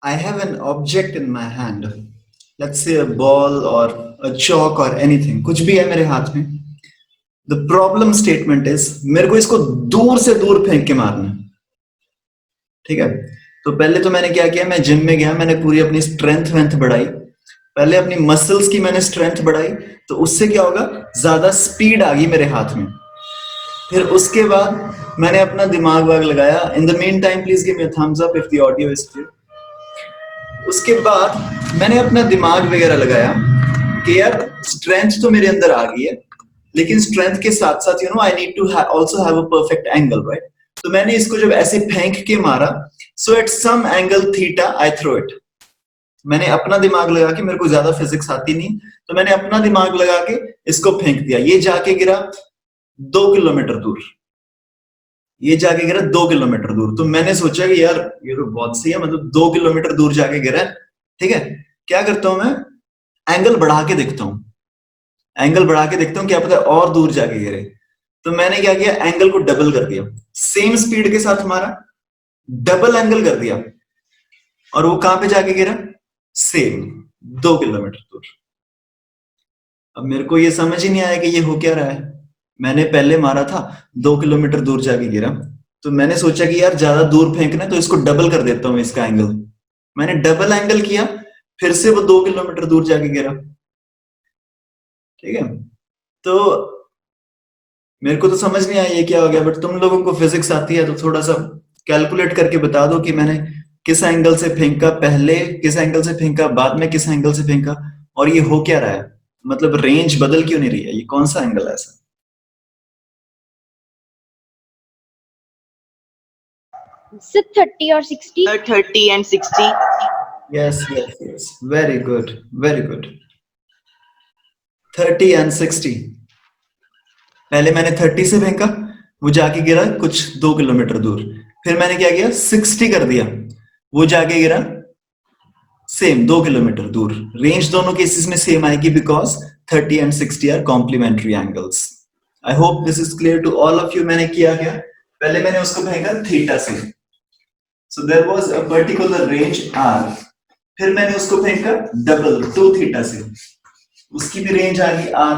I have an object in my hand. Let's say a ball or a chalk or anything. कुछ भी है मेरे हाथ में. The problem statement is मेरे को इसको दूर से दूर फेंक के मारना है. ठीक है. तो पहले तो मैंने क्या किया, मैं जिम में गया, मैंने पूरी अपनी स्ट्रेंथ वेंथ बढ़ाई. पहले अपनी मसल्स की मैंने स्ट्रेंथ बढ़ाई, तो उससे क्या होगा, ज्यादा स्पीड आ गई मेरे हाथ में. फिर उसके बाद मैंने अपना दिमाग वाग लगाया. In the mean time please give me a thumbs up if the audio is clear. उसके बाद मैंने अपना दिमाग वगैरह लगाया कि यार स्ट्रेंथ तो मेरे अंदर आ गई है, लेकिन स्ट्रेंथ के साथ साथ I need to also have a perfect angle, right. तो मैंने इसको जब ऐसे फेंक के मारा, so at some angle theta I throw it. मैंने अपना दिमाग लगा के, मेरे को ज्यादा फिजिक्स आती नहीं, तो मैंने अपना दिमाग लगा के इसको फेंक दिया. ये जाके गिरा 2 किलोमीटर दूर. ये जाके गिरा 2 किलोमीटर दूर. तो मैंने सोचा कि यार ये तो बहुत सही है, मतलब 2 किलोमीटर दूर जाके गिरा है. ठीक है. क्या करता हूं मैं, एंगल बढ़ा के देखता हूं. एंगल बढ़ा के देखता हूं, क्या पता और दूर जाके गिरे. तो मैंने क्या किया, एंगल को डबल कर दिया. सेम स्पीड के साथ मारा, डबल एंगल कर दिया, और वो कहां पे जाके गिरा, सेम 2 किलोमीटर दूर. अब मेरे को ये समझ ही नहीं आया कि ये हो क्या रहा है. मैंने पहले मारा था, 2 किलोमीटर दूर जाके गिरा. तो मैंने सोचा कि यार ज्यादा दूर फेंकना है, तो इसको डबल कर देता हूं इसका एंगल. मैंने डबल एंगल किया, फिर से वो 2 किलोमीटर दूर जाके गिरा. ठीक है. तो मेरे को तो समझ नहीं आया ये क्या हो गया, बट तुम लोगों को फिजिक्स आती है, तो थोड़ा सा कैलकुलेट करके बता दो कि मैंने किस एंगल से फेंका पहले, किस एंगल से फेंका बाद में, किस एंगल से फेंका, और ये हो क्या रहा है. मतलब रेंज बदल क्यों नहीं रही है, ये कौन सा एंगल है ऐसा. Sir, 30 or 60? 30 and 60. Yes yes yes, very good very good. 30 and 60. पहले मैंने 30 से फेंका, वो जाके गिरा कुछ 2 किलोमीटर दूर. फिर मैंने क्या किया, 60 कर दिया, वो जाके गिरा सेम 2 किलोमीटर दूर. रेंज दोनों केसेस में सेम आएगी, because 30 and 60 are complementary angles. I hope this is clear to all of you. मैंने किया क्या, पहले मैंने उसको फेंका थीटा से, so there was a particular range R. फिर मैंने उसको फेंका डबल 2 थीटा से, उसकी भी रेंज आ गई आर.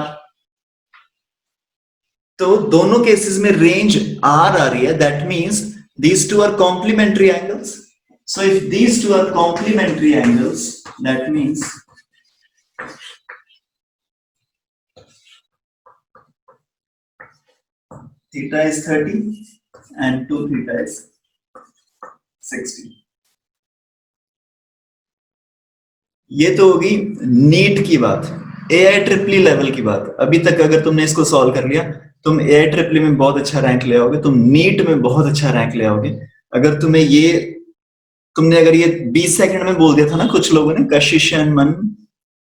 तो दोनों केसेस में रेंज आर आ रही है, that means these two are complementary angles. So if these two are complementary angles, that means theta is 30 and 2 theta is 60. ये तो होगी नीट की बात, एआई ट्रिपली लेवल की बात. अभी तक अगर तुमने इसको सॉल्व कर लिया, तुम एआई ट्रिपली में बहुत अच्छा रैंक ले आओगे, तुम नीट में बहुत अच्छा रैंक ले आओगे. अगर तुम्हें ये, तुमने अगर ये 20 सेकंड में बोल दिया था ना कुछ लोगों ने, Kashish and Man,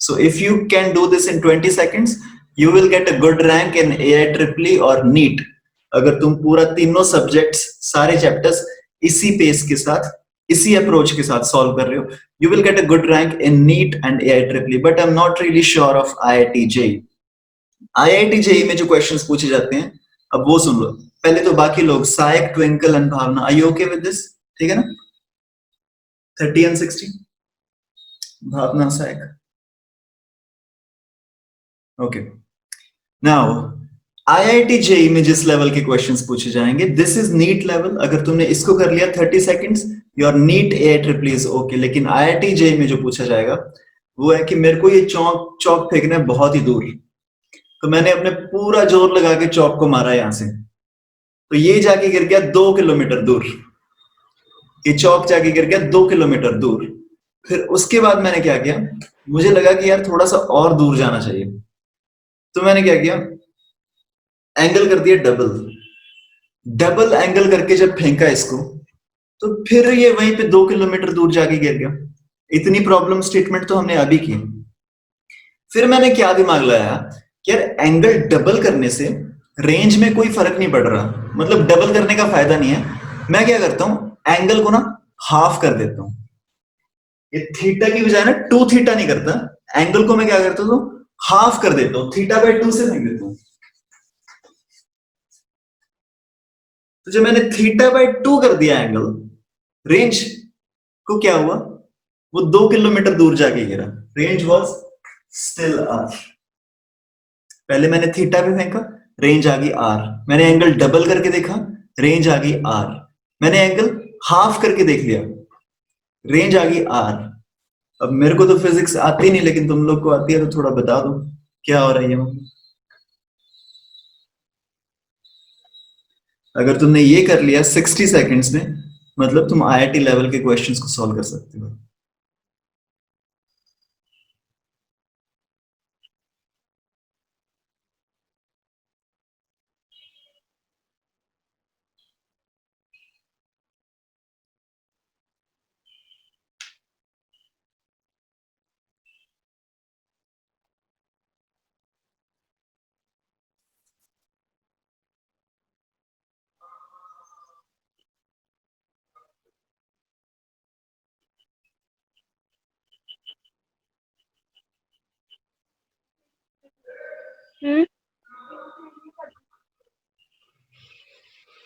so if you can do this in 20 seconds, you will get a good rank in AI triple E और नीट. अगर तुम पूरा तीनों सब्जेक्ट्स, सारे चैप्टर्स इसी पेस के साथ, इसी अप्रोच के साथ सॉल्व कर रहे हो, you will get a good rank in NEET and AIEEE. But I'm not really sure of IIT JEE. IIT JEE में जो क्वेश्चंस पूछे जाते हैं, अब वो सुन लो. पहले तो बाकी लोग, Sayak, Twinkle and Bhavna, are you okay with this. ठीक है ना, 30 and 60, Bhavna, Sayak, okay. Now IIT JEE में जिस लेवल के क्वेश्चंस पूछे जाएंगे, दिस इज नीट लेवल. अगर तुमने इसको कर लिया 30 seconds, your NEET AIEEE is okay. लेकिन IIT JEE में जो पूछा जाएगा वो है कि मेरे को ये चौक चौक फेंकना है बहुत ही दूर. तो मैंने अपने पूरा जोर लगा के चौक को मारा यहां से, तो ये जाके गिर गया 2 किलोमीटर दूर. ये चौक जाके गिर गया 2 किलोमीटर दूर. फिर उसके बाद मैंने क्या किया, मुझे लगा कि यार थोड़ा सा और दूर जाना चाहिए. तो मैंने क्या किया, एंगल कर दिया डबल. डबल एंगल करके जब फेंका इसको, तो फिर ये वहीं पे 2 किलोमीटर दूर जाके गिर गया. इतनी प्रॉब्लम स्टेटमेंट तो हमने अभी की. फिर मैंने क्या दिमाग लगाया कि यार एंगल डबल करने से रेंज में कोई फर्क नहीं पड़ रहा, मतलब डबल करने का फायदा नहीं है. मैं क्या करता हूं, एंगल को ना हाफ कर देता हूं. ये थीटा की बजाय ना 2 थीटा नहीं करता, एंगल को मैं क्या करता हूं, हाफ कर देता हूं, थीटा बाय 2 से फेंक देता हूं. तो जब मैंने थीटा बाय 2 कर दिया एंगल, रेंज को क्या हुआ, वो 2 किलोमीटर दूर जाके गिरा, रेंज वाज स्टिल आर। पहले मैंने थीटा पे फेंका, रेंज आ गई आर। मैंने एंगल डबल करके देखा, रेंज आ गई आर। मैंने एंगल हाफ करके देख लिया, रेंज आ गई आर। अब मेरे को तो फिजिक्स आती नहीं, लेकिन तुम लोग को आती है, तो थोड़ा बता दो क्या हो रहा है ये। अगर तुमने ये कर लिया 60 सेकंड्स में, मतलब तुम आईआईटी लेवल के क्वेश्चंस को सॉल्व कर सकते हो।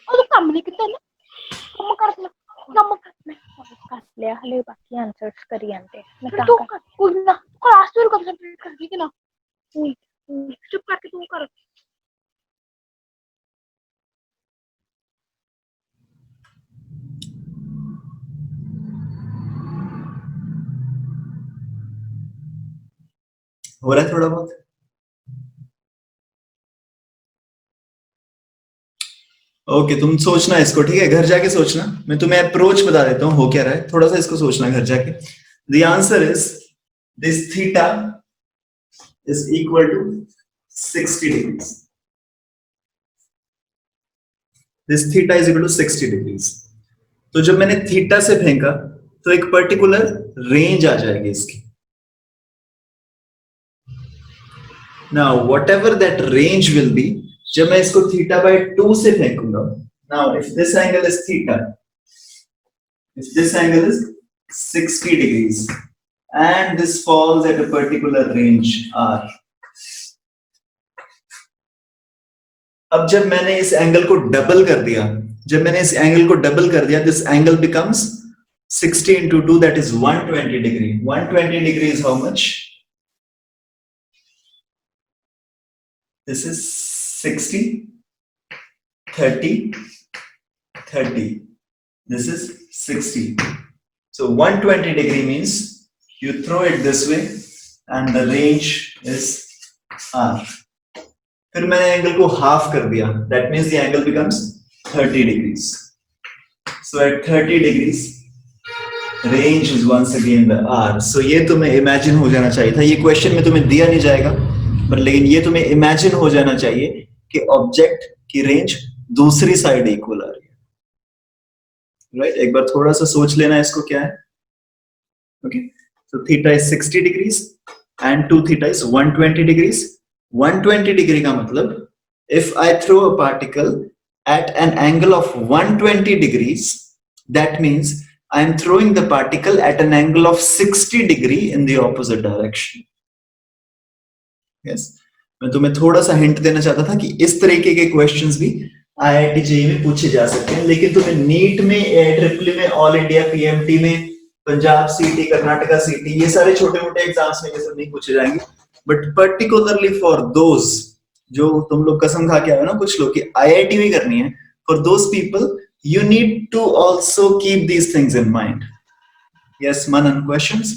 ਉਹ ਕੰਮ ਨਹੀਂ ਕੀਤਾ ਨਾ, ਕੰਮ ਕਰ ਲੈ, ਕੰਮ ਕਰ ਲਿਆ, ਹਲੇ ਬਾਕੀ ਆਨਸਰਸ ਕਰੀ ਜਾਂਦੇ। ਮੈਂ ਤਾਂ ਕੋਈ ਨਾ ਕਲਾਸ ਤੋਂ ਕੰਸੈਂਟਰੇਟ ਕਰਦੀ ਕਿ ਨਾ, ਚੁੱਪ ਕਰਕੇ ਤੂੰ ਕਰ। हो रहा है थोड़ा बहुत। ओके, तुम सोचना इसको, ठीक है, घर जाके सोचना। मैं तुम्हें अप्रोच बता देता हूँ हो क्या रहा है, थोड़ा सा इसको सोचना घर जाके। The answer is this theta is equal to 60 degrees. This theta is equal to 60 degrees. तो जब मैंने थीटा से फेंका तो एक पर्टिकुलर रेंज आ जाएगी इसकी। Now whatever that range will be, जब मैं इसको थीटा बाय 2 से फेंकूंगा, now if this angle is theta, if this angle is 60 degrees and this falls at a particular range r, अब जब मैंने इस एंगल को डबल कर दिया, this angle becomes 60 into 2, that is 120 degree. 120 degree is how much? This is 60, 30, 30. This is 60. So 120 degree means you throw it this way and the range is r. फिर मैंने angle को half कर दिया, that means the angle becomes 30 degrees. So at 30 degrees range is once again the r. So ये तुम्हें imagine हो जाना चाहिए था, ये क्वेश्चन में तुम्हें दिया नहीं जाएगा, पर लेकिन ये तुम्हें इमेजिन हो जाना चाहिए कि ऑब्जेक्ट की रेंज दूसरी साइड इक्वल आ रही है। राइट, एक बार थोड़ा सा सोच लेना इसको क्या है। Okay, so theta is 60 degrees and 2 theta is 120 degrees. 120 degree का मतलब if I throw a particle at an angle of 120 degrees, that means I am throwing the particle at an angle of 60 degree in the opposite direction. Yes, मैं तुम्हें थोड़ा सा hint देना चाहता था कि इस तरीके के क्वेश्चंस भी आईआईटी जेईई में पूछे जा सकते हैं, लेकिन तुम्हें नीट में, एआईट्रिपल में, ऑल इंडिया पीएमटी में, पंजाब सीटी, कर्नाटका सीटी, ये सारे छोटे मोटे एग्जाम्स में ये सब नहीं पूछे जाएंगे। बट पर्टिकुलरली फॉर दोज जो तुम लोग कसम खा के आए हो ना कुछ लोग की आईआईटी में करनी है, for those people you need to also keep these things in mind. Yes Manan, questions?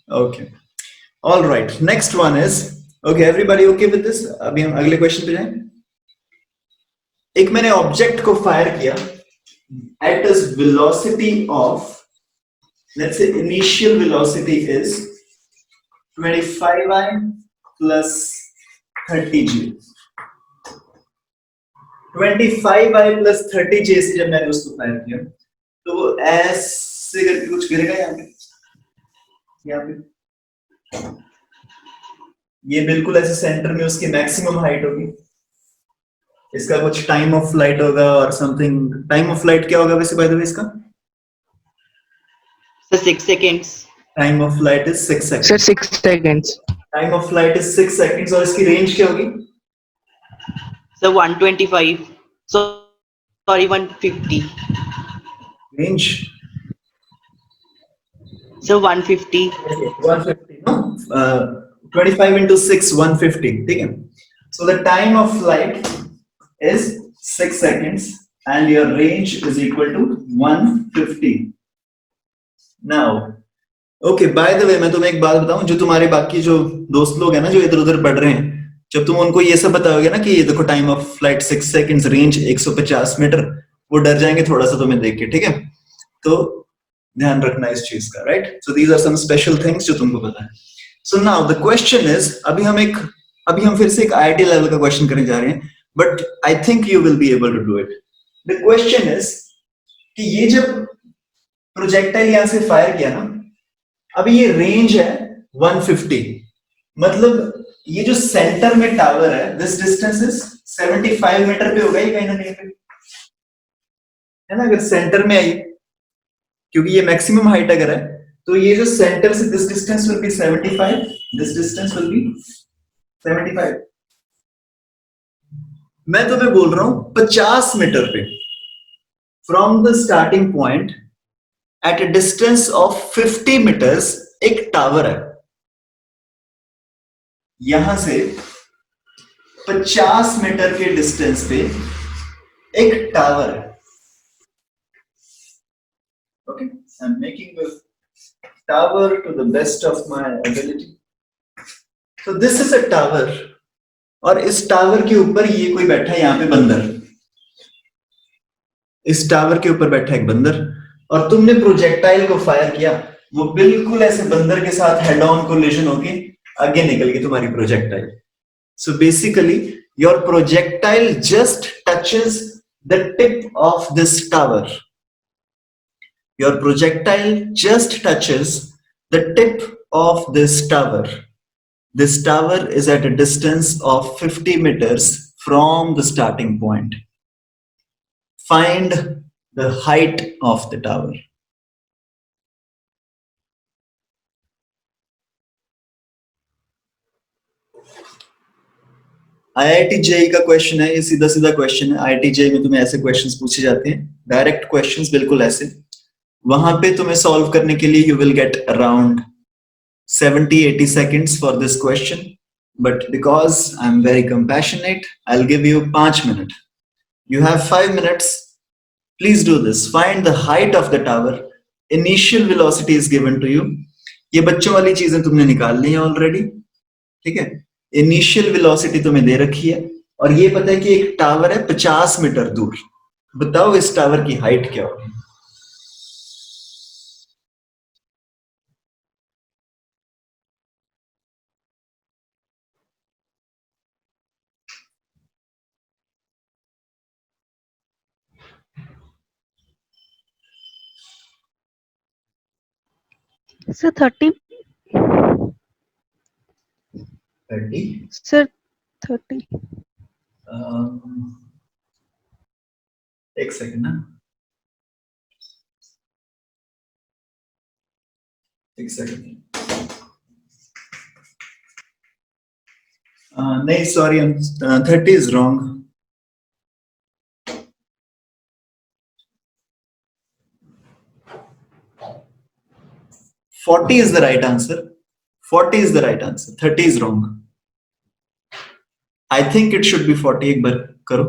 Okay, all right, next one is, okay everybody okay with this? अभी हम अगले क्वेश्चन पे जाएं। एक मैंने ऑब्जेक्ट को फायर किया at a velocity of, let's say initial velocity is 25i plus 30j. 25i plus 30j से जब मैंने उसको फायर किया तो वो ऐसे करके कुछ गिरेगा यहाँ पे ये बिल्कुल ऐसे सेंटर में उसकी मैक्सिमम हाइट होगी। इसका कुछ टाइम ऑफ फ्लाइट होगा और समथिंग। टाइम ऑफ फ्लाइट क्या होगा वैसे बाय द वे इसका? Sir, 6 seconds. Time of flight is 6 seconds. Sir, 6 seconds. Time of flight is 6 seconds और इसकी रेंज क्या होगी? Sir, 125. So, sorry, 150. Range So 150. 150, no? 25 into 6, 150. ठीक है? So the time of flight is 6 seconds and your range is equal to 150. Now, okay, by the way, मैं तुम्हें एक बात बताऊं, जो तुम्हारे बाकी जो दोस्त लोग हैं ना, जो इधर उधर पढ़ रहे हैं, जब तुम उनको ये सब बताओगे ना कि ये देखो time of flight 6 seconds, range 150 metre, वो डर जाएंगे थोड़ा सा तुम्हें देख के, ठीक है? तो ध्यान रखना इस चीज का, right? So these are some special things जो तुमको पता है. So now the question is, अभी हम फिर से एक आईआईटी लेवल का क्वेश्चन करने जा रहे हैं, but I think you will be able to do it. The question is कि ये जब प्रोजेक्टाइल यहां से फायर किया ना, अभी ये रेंज है 150, मतलब ये जो सेंटर में टावर है, दिस डिस्टेंस इज 75 मीटर पे होगा ये कहीं ना कहीं पे, है ना? अगर सेंटर में आई, क्योंकि ये मैक्सिमम हाइट अगर है, तो ये जो सेंटर से this distance will be 75, this distance will be 75. मैं तुम्हें बोल रहा हूं 50 मीटर पे from the starting point at a distance of 50 metres एक टावर है. यहां से 50 मीटर के डिस्टेंस पे एक टावर है. Okay, I am making the tower to the best of my ability. So this is a tower, और इस टावर के ऊपर ये कोई बैठा है, यहाँ पे बंदर. इस टावर के ऊपर बैठा है एक बंदर, और तुमने प्रोजेक्टाइल को फायर किया, वो बिल्कुल ऐसे बंदर के साथ हेड ऑन कोलिजन होके आगे निकल गई तुम्हारी projectile. So basically your projectile just touches the tip of this tower. Your projectile just touches the tip of this tower. This tower is at a distance of 50 meters from the starting point. Find the height of the tower. IIT JEE का question है, ये सीधा सीधा question है. IIT JEE में तुम्हें ऐसे questions पूछे जाते हैं, डायरेक्ट क्वेश्चंस, बिल्कुल ऐसे. वहां पे तुम्हें सॉल्व करने के लिए you will get around 70-80 seconds for this question, but because I'm very compassionate, I'll give you 5 minutes. You have 5 minutes. Please do this. Find the height of the tower. Initial velocity is given to you. ये बच्चों वाली चीजें तुमने निकाल ली हैं already, ठीक है? Initial velocity तुम्हें दे रखी है, और ये पता है कि एक टावर है 50 मीटर दूर. बताओ इस टावर की हाइट क्या होगी? सर 30. 30. सर 30. एक सेकंड ना, एक सेकंड. नहीं, sorry, 30 is wrong. 40 is the right answer. 40 is the right answer. 30 is wrong. I think it should be 40. एक बार करो.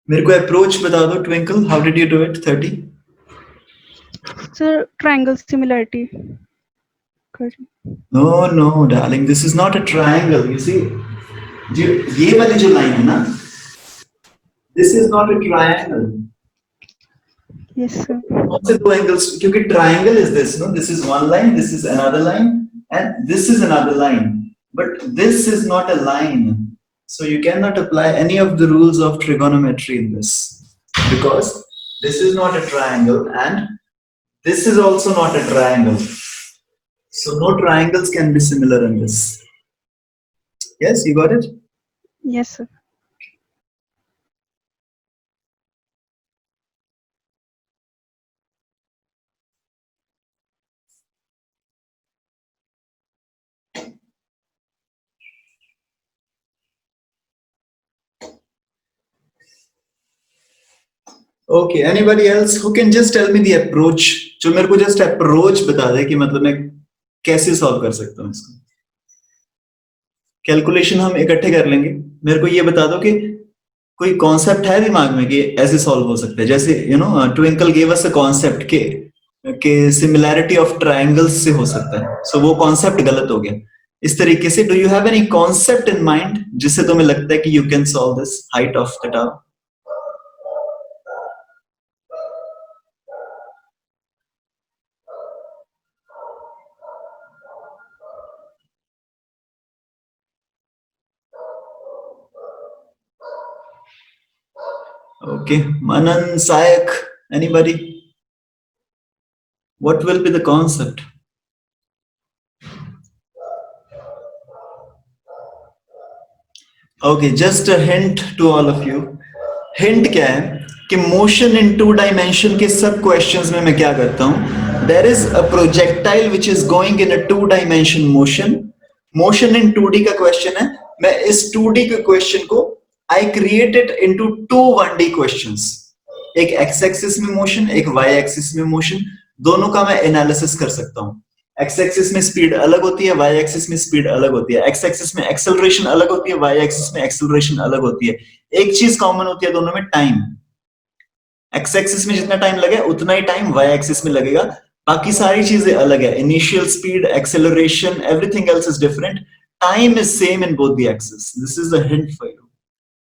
मेरे को अप्रोच बता दो, twinkle. How did you do it? 30. Sir triangle similarity. No, darling. This is not a triangle. You see, ये वाली जो line है ना, this is not a triangle. Yes sir. कौन से दो एंगल्स? क्योंकि triangle is this, no, this is one line, this is another line, and this is another line, but this is not a line. So you cannot apply any of the rules of trigonometry in this, because this is not a triangle and this is also not a triangle. So no triangles can be similar in this. Yes, you got it? Yes sir. Okay, anybody else who can just tell me the approach, जो मेरे को just approach बता दे कि मतलब मैं कैसे solve कर सकता हूँ इसको. Calculation हम इकट्ठे कर लेंगे. मेरे को ये बता दो कि कोई concept है दिमाग में कि ऐसे solve हो सकता है. जैसे Twinkle gave us a concept के similarity of triangles से हो सकता है. So वो concept गलत हो गया. इस तरीके से do you have any concept in mind जिससे तुम्हें लगता है कि you can solve this height of the tower? Okay, Manan, Sayak, anybody? What will be the concept? Okay, just a hint to all of you. Hint क्या है कि motion in two dimension के सब questions में मैं क्या करता हूँ? There is a projectile which is going in a two dimension motion. Motion in 2D का question है. मैं इस 2D के question को I create it into two 1D questions. एक x axis में motion, एक y axis में motion. दोनों का मैं analysis कर सकता हूँ. x axis में speed अलग होती है, y axis में speed अलग होती है, x axis में acceleration अलग होती है, y axis में acceleration अलग होती है. एक चीज कॉमन होती है दोनों में, टाइम. x axis में जितना टाइम लगे उतना ही टाइम y axis में लगेगा. बाकी सारी चीजें अलग है. Initial speed, acceleration, everything else is different. Time is same in both the axis. This is the hint for you.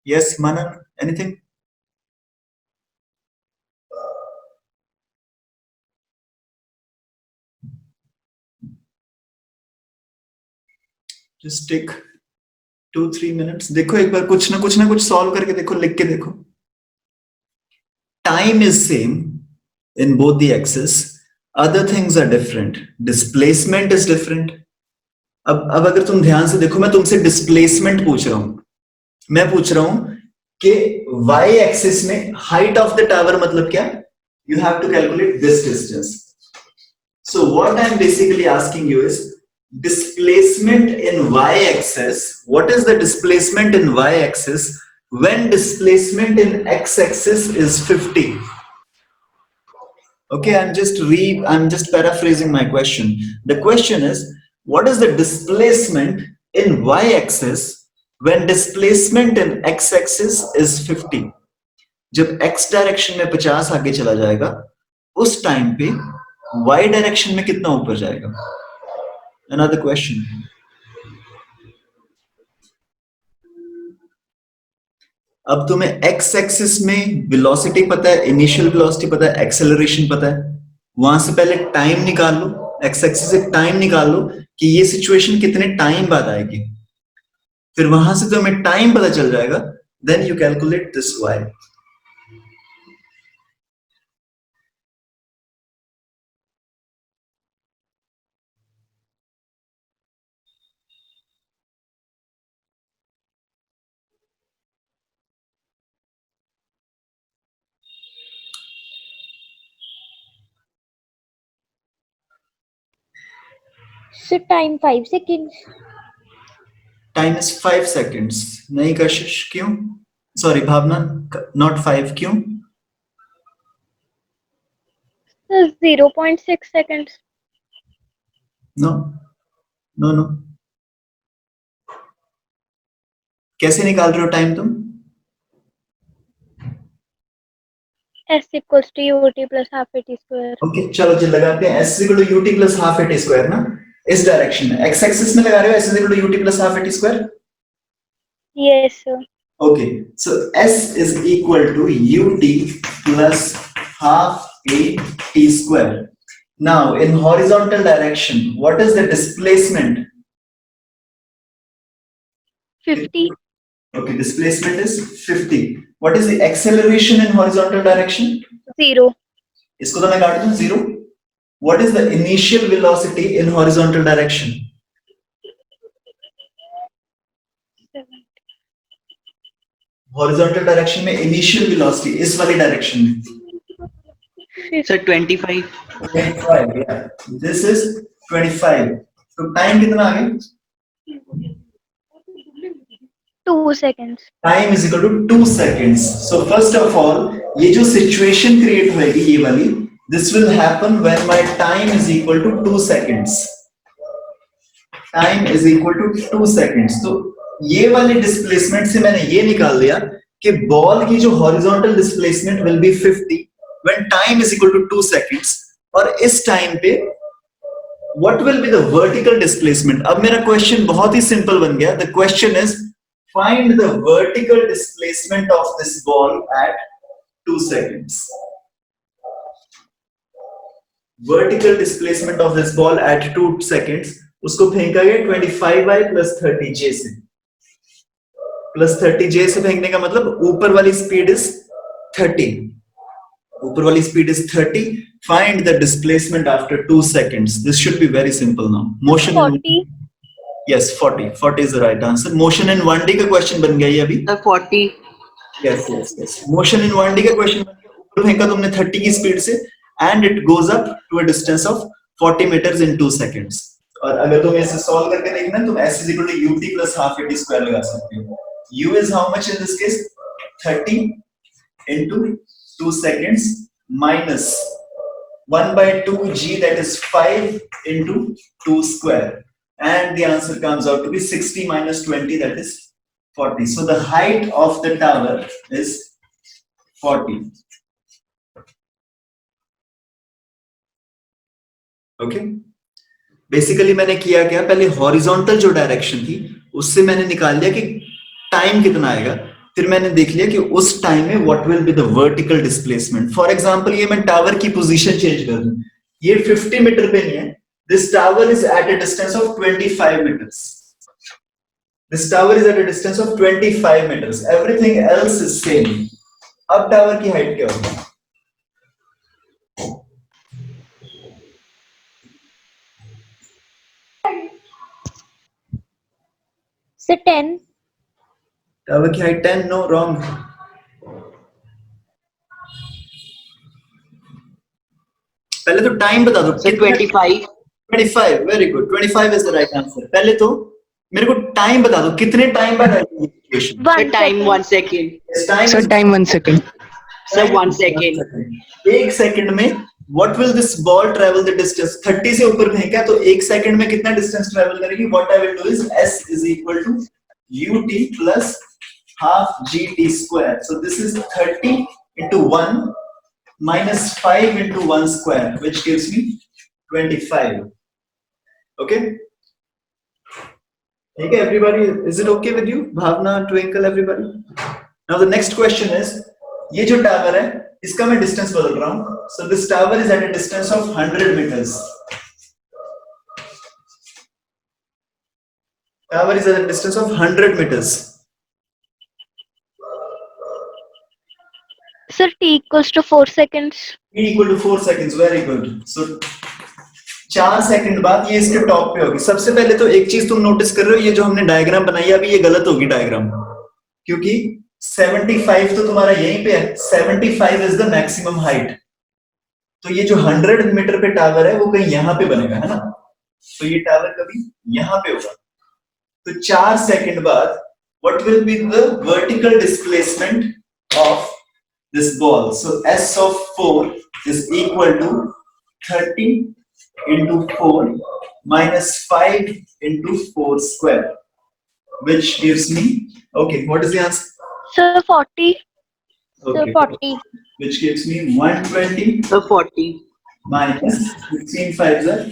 Yes Manan, anything? Just take 2-3 minutes. देखो एक बार कुछ ना कुछ सॉल्व करके देखो, लिख के देखो. Time is same in both the axes. Other things are different. Displacement is different. अब अगर तुम ध्यान से देखो, मैं तुमसे डिस्प्लेसमेंट पूछ रहा हूं. मैं पूछ रहा हूं कि y एक्सिस में हाइट ऑफ द टावर मतलब क्या? You have to calculate this distance. So what I'm basically asking you is displacement in y axis. What is the displacement in y axis when displacement in x axis is 50? Okay, I'm just paraphrasing my question. The question is, what is the displacement in y-axis when displacement in x-axis is 50? जब x direction में 50 आगे चला जाएगा, उस time पे y direction में कितना ऊपर जाएगा? Another question. अब तुम्हें x एक्सिस में वेलोसिटी पता है, इनिशियल वेलोसिटी पता है, एक्सेलरेशन पता है. वहां से पहले टाइम निकाल लो, x एक्सिस से टाइम निकाल लो कि ये सिचुएशन कितने टाइम बाद आएगी. फिर वहां से तुम्हें टाइम पता चल जाएगा, then you calculate this y. So time 5 seconds. Time is 5 seconds. नहीं कशिश, क्यों? Sorry Bhavana, not 5. क्यों? 0.6 seconds. No no no. कैसे निकाल रहे हो टाइम तुम? S equals to UT plus half AT square. Okay, चलो जी लगाते हैं. s equal to ut plus half at square ना, इस डायरेक्शन में x एक्सिस में लगा रहे हो. s equal to ut plus half at square. Yes, sir. Okay, so s is equal to ut plus half at square. Now in horizontal direction, what is the displacement? 50. Okay, displacement is 50. What is the acceleration in horizontal direction? 0. इसको तो मैं काट दूं 0. What is the initial velocity in horizontal direction? 7. Horizontal direction में initial velocity इस वाली direction में. Sir, 25. 25, yeah. This is 25. तो time कितना आ गया? 2 seconds. Time is equal to 2 seconds. So first of all ये जो सिचुएशन क्रिएट होगी ये वाली, this will happen when my time is equal to 2 seconds. Time is equal to 2 seconds. तो ये वाली डिस्प्लेसमेंट से मैंने ये निकाल लिया कि बॉल की जो horizontal displacement will be 50 when time is equal to 2 seconds. और इस टाइम पे what will be the vertical displacement. अब मेरा क्वेश्चन बहुत ही सिंपल बन गया. The question is find the vertical displacement of this ball at 2 seconds. Vertical displacement of this ball at 2 seconds. उसको फेंका गया 25i plus 30j से. प्लस 30j से फेंकने का मतलब ऊपर वाली स्पीड इज 30. ऊपर वाली speed is 30. Find the displacement after 2 seconds. This should be very simple now. Motion 40. Yes, 40. 40 is the right answer. Motion in 1D का क्वेश्चन बन गया ये अभी. 40. Yes. Motion in 1D का क्वेश्चन बन गया. ऊपर फेंका तुमने 30 की स्पीड से and it goes up to a distance of 40 meters in 2 seconds. और अगर तुम ऐसे सॉल्व करके देखना तुम s is equal to ut plus half at square लगा सकते हो. u is how much in this case? 30 into 2 seconds minus 1 by 2g, that is 5 into 2 square. And the answer comes out to be 60 minus 20, that is 40. So the height of the tower is 40. Okay. Basically मैंने किया क्या, पहले horizontal जो direction थी उससे मैंने निकाल लिया कि टाइम कितना आएगा. फिर मैंने देख लिया कि उस टाइम में what will be the vertical displacement. For example ये मैं टावर की पोजीशन चेंज कर दूं. ये 50 मीटर पे नहीं है. This tower is at a distance of 25 meters. This tower is at a distance of 25 meters. Everything else is same. अब टावर की हाइट क्या होगी? So 10. टावर की हाइट 10. No, wrong. पहले तो टाइम बता दो. So 25. 25. Very good. 25 is the right answer. पहले तो मेरे को टाइम बता दो कितने टाइम बाद आएगी equation. So time 1 second. Time So time 1 second. So 1 second. 1 second में what will this ball travel the distance? 30 से ऊपर फेंका तो 1 सेकंड में कितना डिस्टेंस ट्रेवल करेगी? What I will do is s is equal to ut plus half gt square. So this is 30 into 1 minus 5 into 1 square, which gives me 25. Okay. Okay, everybody, is it okay with you? Bhavna, Twinkle, everybody. Now the next question is, ये जो tower है इसका मैं distance बदल रहा हूं. So this tower is at a distance of 100 meters. Tower is at a distance of 100 meters. Sir, t equals to 4 seconds. T equal to 4 seconds. Very good. So 4 second बाद ये इसके top पे होगी. सबसे पहले तो एक चीज तुम नोटिस कर रहे हो, ये जो हमने डायग्राम बनाई है अभी ये गलत होगी डायग्राम, क्योंकि 75 तो तुम्हारा यहीं पे है. 75 इज द मैक्सिमम हाइट. तो ये जो 100 मीटर पे टावर है वो कहीं यहाँ पे बनेगा, है ना. तो ये टावर कभी यहाँ पे होगा. तो 4 सेकंड बाद what will be the vertical displacement of this ball? So s of 4 is equal to 30 into 4 minus 5 into 4 square, which gives me, okay, what is the answer? Sir, 40. Sir, Okay, 40. which gives me 120 So 40. minus 16 5s are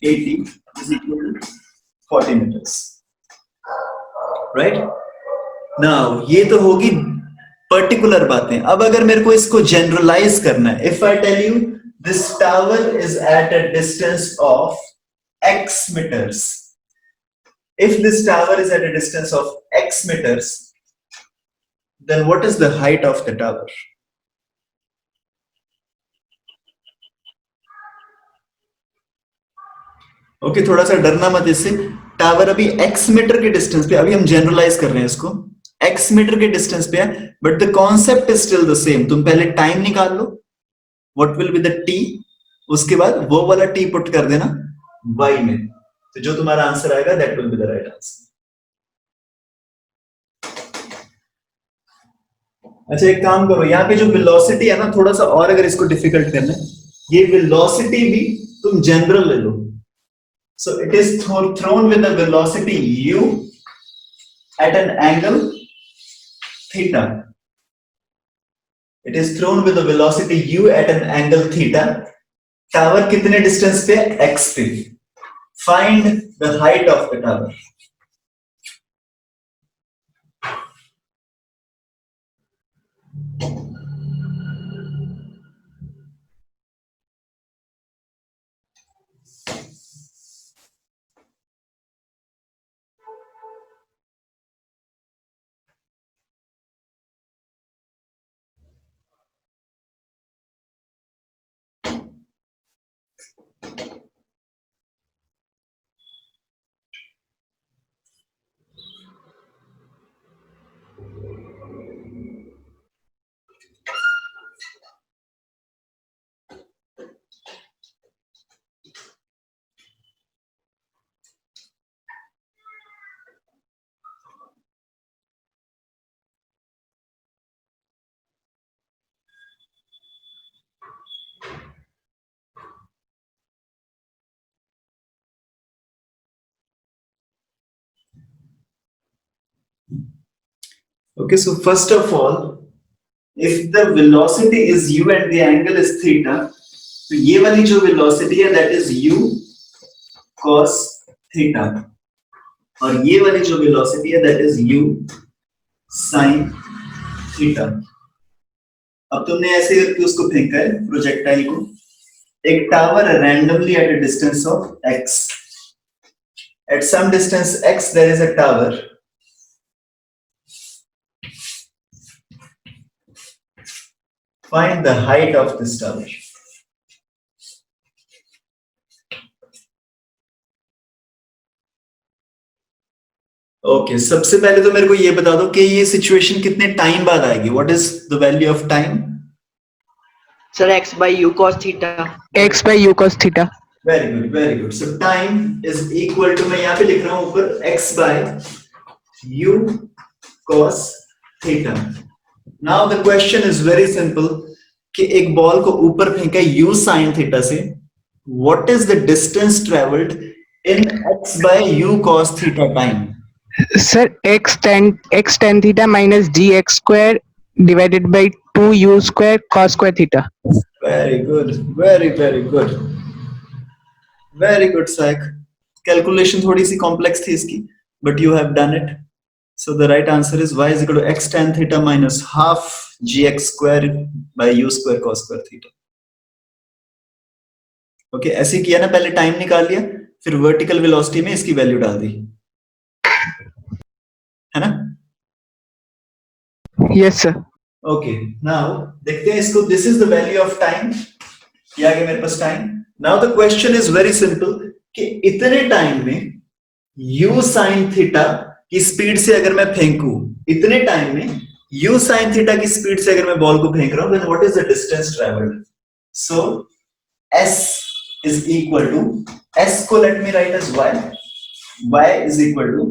80 is equal to 40 meters. Right? Now ये तो होगी particular बातें. अब अगर मेरे को इसको generalise करना है, if I tell you this tower is at a distance of x meters. If this tower is at a distance of x meters, then what is the height of the tower? Okay, थोड़ा सा डरना मत इससे. Tower अभी x metre के distance पे, अभी हम जनरलाइज कर रहे हैं इसको, x मीटर के डिस्टेंस पे है, but the concept is still the same. तुम पहले टाइम निकाल लो, what will be the t, उसके बाद वो वाला t पुट कर देना y में. तो जो तुम्हारा आंसर आएगा that will be the right answer. अच्छा एक काम करो, यहाँ पे जो वेलोसिटी है ना, थोड़ा सा और अगर इसको डिफिकल्ट करना है, ये वेलोसिटी भी तुम जनरल ले लो. So it is thrown with a velocity u at an angle theta. It is thrown with a velocity u at an angle theta. Tower कितने डिस्टेंस पे? x पे. Find the height of the tower. Okay, so first of all, if the velocity is u and the angle is theta, तो ये वाली जो velocity है that is u cos theta, और ये वाली जो velocity है that is u sin theta. अब तुमने ऐसे करके उसको फेंका है प्रोजेक्टाइल को. एक tower randomly at a distance of x. At some distance x there is a tower. Find the height of this tower. Okay सबसे पहले तो मेरे को ये बता दो कि ये सिचुएशन कितने टाइम बाद आएगी. What is the value of time? Sir, x by u cos theta. x by u cos theta. Very good very good. So time is equal to, मैं यहाँ पे लिख रहा हूँ ऊपर, x by u cos theta. Now the question is very simple कि एक ball को ऊपर फेंका u sin theta से. What is the distance travelled in x by u cos theta time? Sir, x tan theta minus gx square divided by 2u square cos square theta. Very good, very good, very good, Saik. Calculation थोड़ी सी complex थी इसकी, but you have done it. So the right answer is y is equal to x tan theta minus half gx square by u square cos square theta. Okay, ऐसे किया ना, पहले time निकाल लिया, फिर वर्टिकल वेलोसिटी में इसकी value डाल दी, है ना? Yes, sir. ओके नाउ देखते हैं इसको. This is the value of time. ये आ गया मेरे पास time. Now the question is very simple कि इतने टाइम में u sin थीटा की स्पीड से अगर मैं फेंकूं, इतने टाइम में u sin थीटा की स्पीड से अगर मैं बॉल को फेंक रहा हूं, then what is the distance travelled? So s is equal to, s को let me write as y is equal to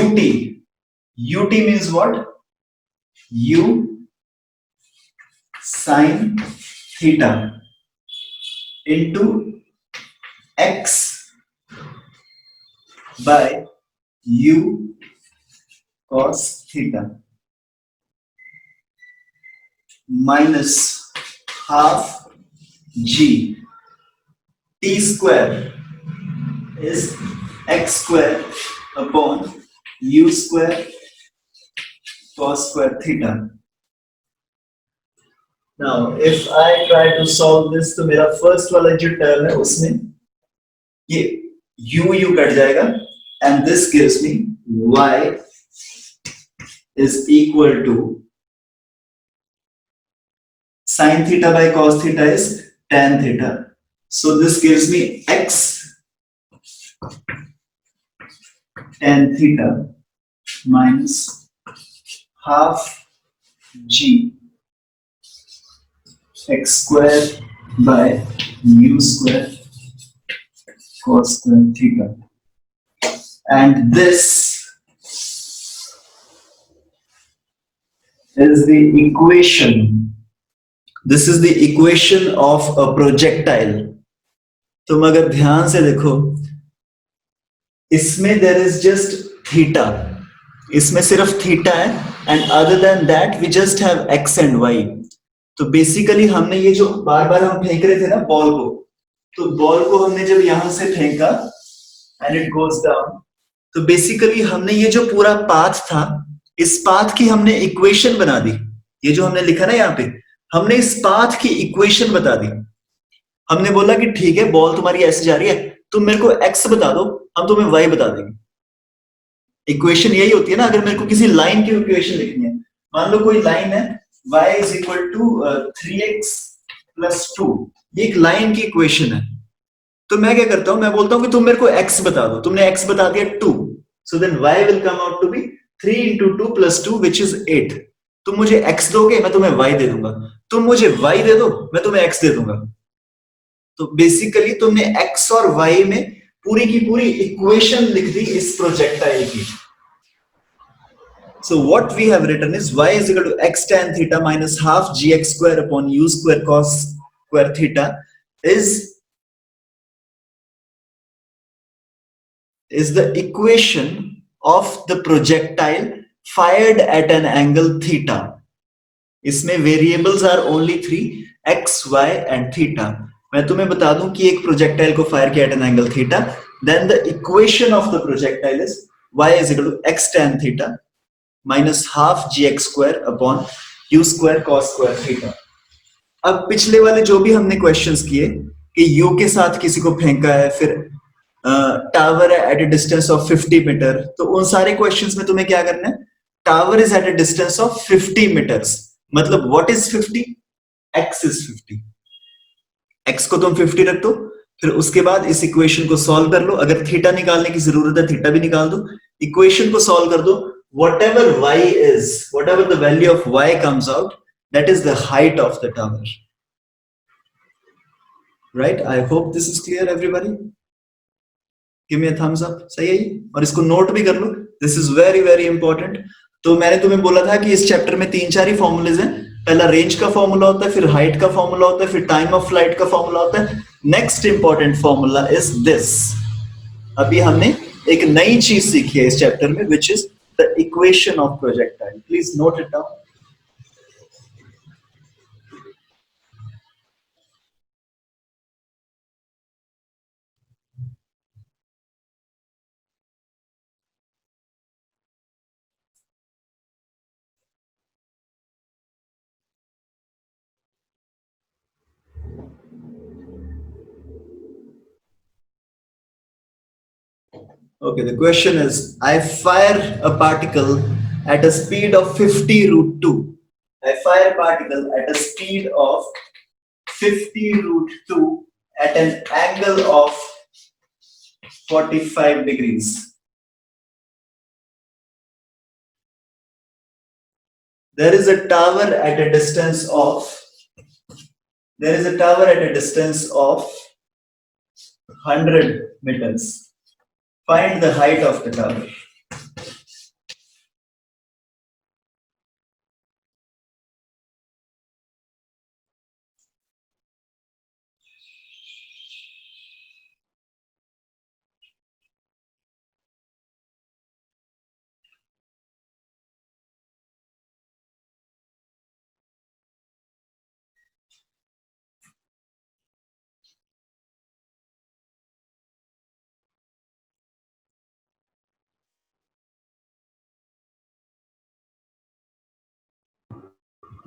ut. Ut means what? u sin theta into x by u cos theta minus half g. T square is x square upon u square cos square theta. Now, if I try to solve this, तो मेरा first वाला जो term है उसमें ये u cut जाएगा, and this gives me y is equal to sin theta by cos theta is tan theta. So this gives me x tan theta minus half g x square by u square cos square theta, and this is the equation. This is the equation of a projectile. तुम अगर ध्यान से देखो, इसमें there is just theta. इसमें सिर्फ theta है, and other than that we just have x and y. तो बेसिकली हमने ये जो बार बार हम फेंक रहे थे ना बॉल को, तो बॉल को हमने जब यहां से फेंका and it goes down, तो बेसिकली हमने ये जो पूरा पाथ था, इस पाथ की हमने इक्वेशन बना दी. ये जो हमने लिखा ना यहाँ पे, हमने इस पाथ की इक्वेशन बता दी. हमने बोला कि ठीक है बॉल तुम्हारी ऐसे जा रही है, तुम मेरे को x बता दो, हम तुम्हें y बता देंगे. इक्वेशन यही होती है ना. अगर मेरे को किसी लाइन की इक्वेशन लिखनी है, मान लो कोई लाइन है y is equal to 3x plus 2, ये एक लाइन की इक्वेशन है. तो मैं क्या करता हूं, मैं बोलता हूं कि तुम मेरे को x बता दो. तुमने x बता दिया 2, so then y will come out to be 3 into 2 plus 2 which is 8. तुम मुझे x दोगे, मैं तुम्हें y दे दूंगा. तुम मुझे y दे दो, मैं तुम्हें x दे दूंगा. तो बेसिकली तुमने x और y में पूरी की पूरी इक्वेशन लिख दी इस प्रोजेक्टाइल की. So what we have written is y is equal to x tan theta minus half gx square upon u square cos square theta is the equation of the projectile fired at an angle theta. इसमें variables are only 3, x, y and theta. मैं तुम्हें बता दूं कि एक projectile को fire किया at an angle theta, then the equation of the projectile is y is equal to x tan theta minus half gx square upon u square cos square theta. अब पिछले वाले जो भी हमने क्वेश्चंस किए कि u के साथ किसी को फेंका है, फिर टावर है at a distance of 50 metre, तो उन सारे क्वेश्चंस में तुम्हें क्या करना है, tower is at a distance of 50 metres. मतलब what is 50? x is 50. x को तुम 50 रख दो, फिर उसके बाद इस इक्वेशन को सॉल्व कर लो. अगर थीटा निकालने की जरूरत है थीटा भी निकाल दो, इक्वेशन को सॉल्व कर दो. Whatever y is, whatever the value of y comes out, that is the height of the tower. Right? I hope this is clear, everybody. Give me a thumbs up. सही है ये? और इसको note भी कर लो. This is very very important. तो मैंने तुम्हें बोला था कि इस चैप्टर में 3-4 ही फॉर्मूलेज हैं. पहला रेंज का फॉर्मूला होता है, फिर हाइट का फॉर्मूला होता है, फिर टाइम ऑफ फ्लाइट का फॉर्मूला होता है. Next important formula is this. अभी हमने एक नई चीज सीखी है इस चैप्टर में, which is the equation of projectile. Please note it down. Okay, the question is, I fire a particle at a speed of 50 root 2. I fire a particle at a speed of 50 root 2 at an angle of 45 degrees. There is a tower at a distance of 100 meters. Find the height of the tower.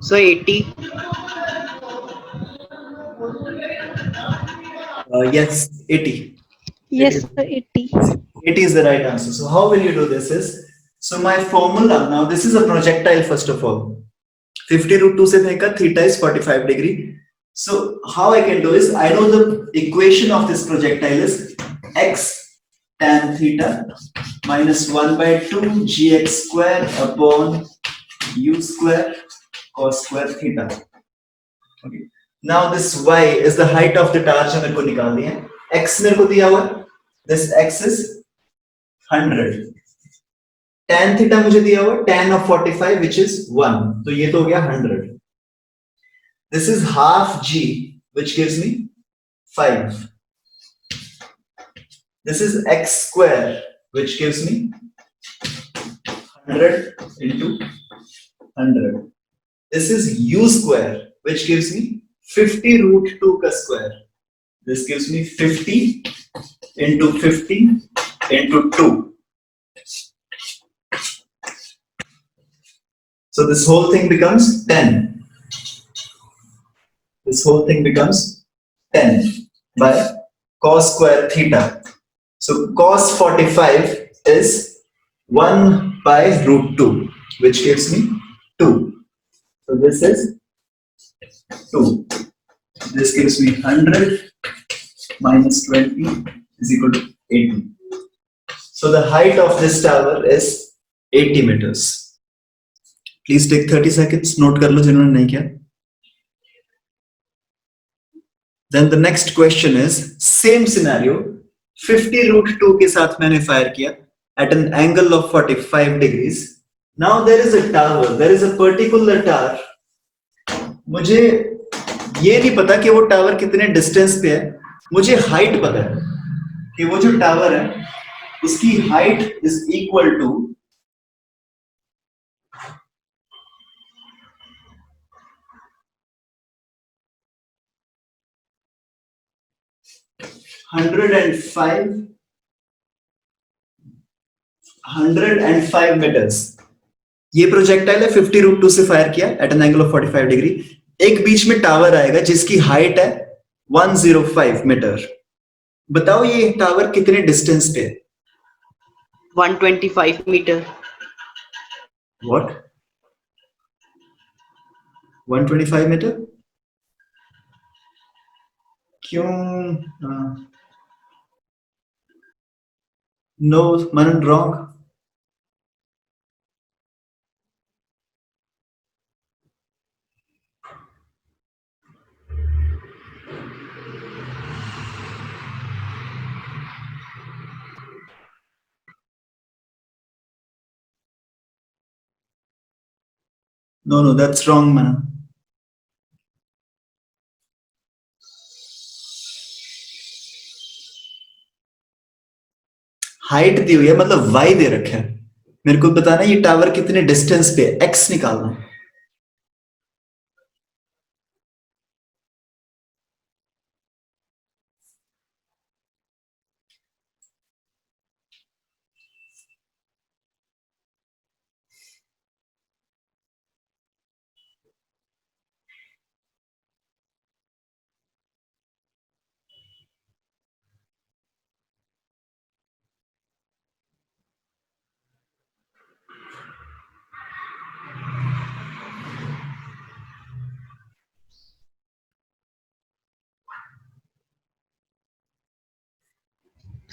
So 80. Yes, 80. Yes, sir, 80. 80 is the right answer. So how will you do this is, so my formula, now this is a projectile first of all. 50 root 2 se pheka, theta is 45 degree. So how I can do is, I know the equation of this projectile is x tan theta minus 1 by 2 gx square upon u square cos square theta. Okay. Now this y is the height of the tower जो मेरे को निकालनी है. x मेरे को दिया हुआ, this x is 100. tan theta मुझे दिया हुआ tan of 45 which is 1, तो ये तो हो गया 100. This is half g which gives me 5. This is x square which gives me 100 into 100. This is u square which gives me 50 root 2 ka square. This gives me 50 into 50 into 2. So this whole thing becomes 10. This whole thing becomes 10 by cos square theta. So cos 45 is 1 by root 2, which gives me 2. So this is 2. This gives me 100 minus 20 is equal to 80. So the height of this tower is 80 meters. Please take 30 seconds. Note कर लो जिन्होंने नहीं किया. Then the next question is same scenario. 50 root 2 के साथ मैंने fire किया at an angle of 45 degrees. Now there is a tower. There is a particular tower. मुझे ये नहीं पता कि वो टावर कितने डिस्टेंस पे है. मुझे हाइट पता है कि वो जो टावर है उसकी height is equal to 105 metres. ये प्रोजेक्टाइल है 50 रूट 2 से फायर किया at an angle of 45 degree. एक बीच में टावर आएगा जिसकी हाइट है 105 मीटर. बताओ ये टावर कितने डिस्टेंस पे है? 125 meter. What? 125 मीटर? क्यों? No Manan wrong. No, that's wrong, man. Height दी हुई है मतलब y दे रखा है. मेरे को बताना ये टावर कितने डिस्टेंस पे है, x निकालना है.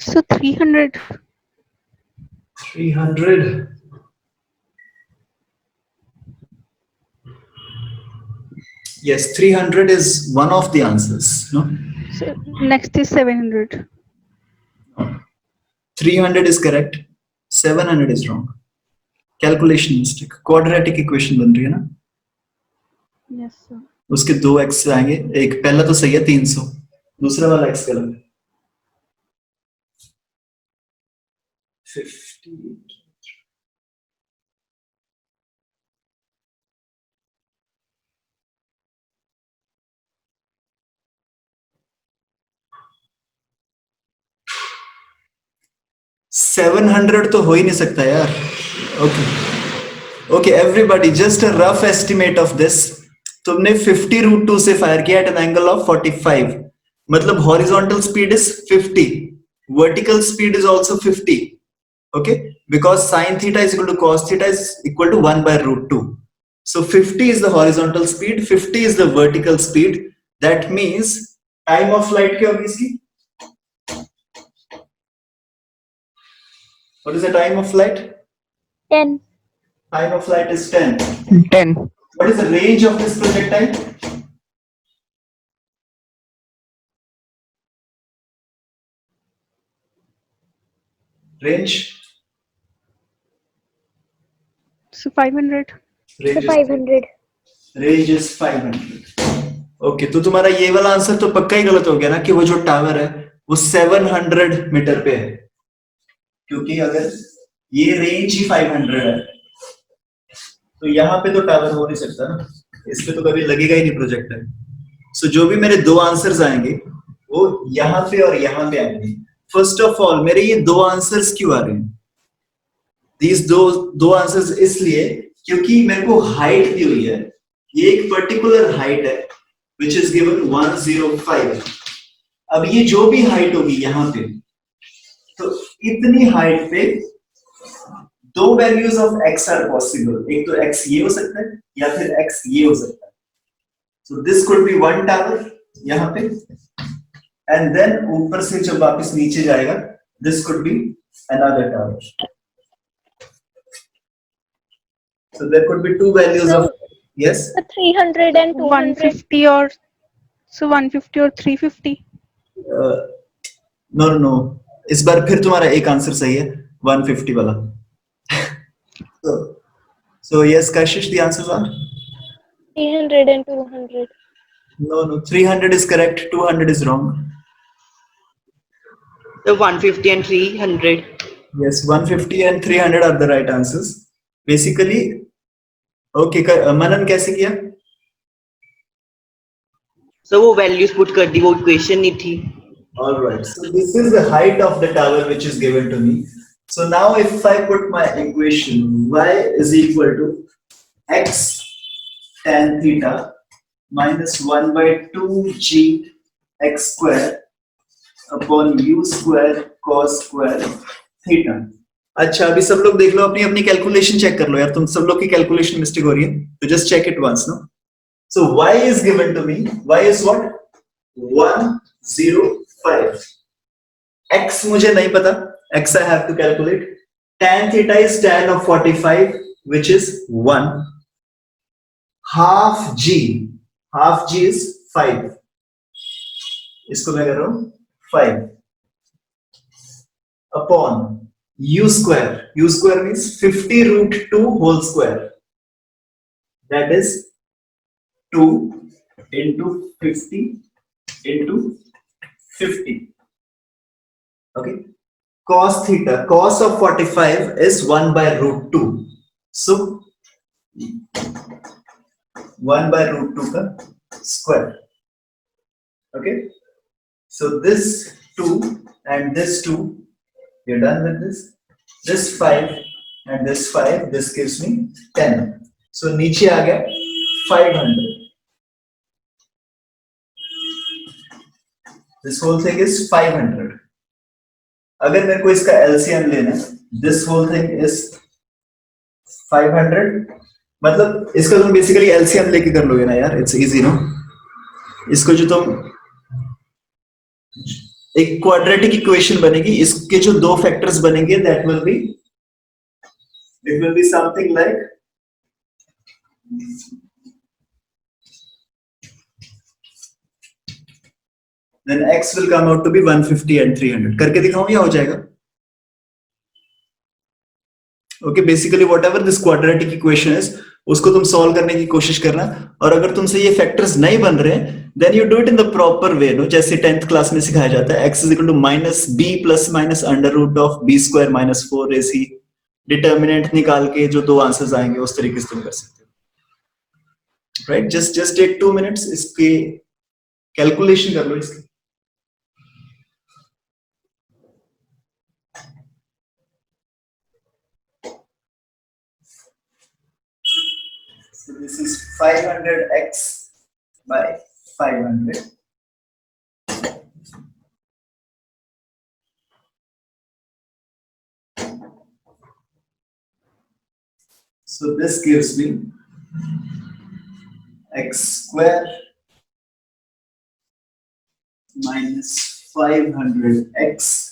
So 300. 300. Yes, 300 is one of the answers. No, So next is 700. 300 is correct. 700 is wrong. Calculation mistake. Quadratic equation बन रही है ना? Yes, sir. उसके दो x आएंगे. एक पहला तो सही है 300. दूसरा वाला x गलत है. 50. $700 तो हो ही नहीं सकता यार. Okay, everybody, just a rough estimate of this. तुमने 50 रूट 2 से फायर किया एट एन एंगल ऑफ 45. मतलब horizontal speed is 50, vertical speed is also 50. Okay, because sin theta is equal to cos theta is equal to 1 by root 2. So 50 is the horizontal speed, 50 is the vertical speed. That means time of flight क्या होगी इसकी? What is the time of flight? 10. Time of flight is 10. 10. What is the range of this projectile? Range? 500. Range is 500. range is 500. Okay तो तुम्हारा ये वाला answer तो पक्का ही गलत हो गया ना कि वो जो टावर है वो 700 मीटर पे है, क्योंकि अगर ये रेंज ही 500 है तो यहाँ पे तो टावर हो नहीं सकता ना, इस पे तो कभी लगेगा ही नहीं प्रोजेक्टर। सो जो भी मेरे दो आंसर्स आएंगे वो यहाँ पे और यहाँ पे आएंगे। फर्स्ट ऑफ ऑल मेरे ये दो आंसर्स क्यों आ रहे हैं? दीज दो दो आंसर्स इसलिए क्योंकि मेरे को हाइट दी हुई है, ये एक पर्टिकुलर हाइट है विच इज गिवन 105। अब ये जो भी हाइट होगी यहाँ पे, तो इतनी हाइट पे दो values of x are possible. एक तो x ये हो सकता है या फिर x ये हो सकता है। So this could be one tower यहाँ पे, एंड देन ऊपर से जब वापस नीचे जाएगा this could be another tower. So there could be two values of yes. 300 and 200. 150 or so 150 or 350. No no no. इस बार फिर तुम्हारा एक आंसर सही है 150 वाला। so yes Kashish, the answers are 300 and 200. no 300 is correct, 200 is wrong. So 150 and 300. Yes 150 and 300 are the right answers basically. Okay मनन कैसे किया? So वो values put कर दी, वो equation नहीं थी। All right, so this is the height of the tower which is given to me. So now if I put my equation y is equal to x tan theta minus 1 by 2 g x square upon u square cos square theta. अच्छा अभी सब लोग देख लो, अपनी अपनी calculation check कर लो यार, तुम सब लोग की कैलकुलेशन मिस्टेक हो रही है, तो just check it once no. So y is given to me, y is what 105, x मुझे नहीं पता, x I have to calculate, tan theta is tan of 45 which is 1, half g is 5, इसको मैं कर रहा हूं 5 upon u square means 50 root 2 whole square, that is 2 into 50 into 50. Okay, cos theta, cos of 45 is 1 by root 2, so 1 by root 2 ka square. Okay, so this 2 and this 2, you're done with this 5 and this 5, this gives me 10, so नीचे आ गया 500. This whole thing is 500. अगर मेरे को इसका LCM लेना है, this whole thing is 500, मतलब इसका तुम बेसिकली LCM लेके कर लोगे ना यार, it's easy नो। इसको जो तुम एक क्वाड्रेटिक इक्वेशन बनेगी, इसके जो दो फैक्टर्स बनेंगे that will be, it will be something like then x will come out to be 150 and 300. करके दिखाऊं या हो जाएगा? Okay, basically whatever this quadratic equation is, उसको तुम सॉल्व करने की कोशिश करना, और अगर तुमसे ये फैक्टर्स नहीं बन रहे हैं then you do it in the proper way, no, जैसे 10th क्लास में सिखाया जाता है, x is equal to minus b plus minus under root of b square minus 4ac, determinant निकाल के जो दो आंसर्स आएंगे उस तरीके से तुम कर सकते हो, राइट? जस्ट टेक 2 मिनट्स, इसके कैलकुलेशन कर लो इसकी। So this is 500x by 500. So this gives me x square minus 500x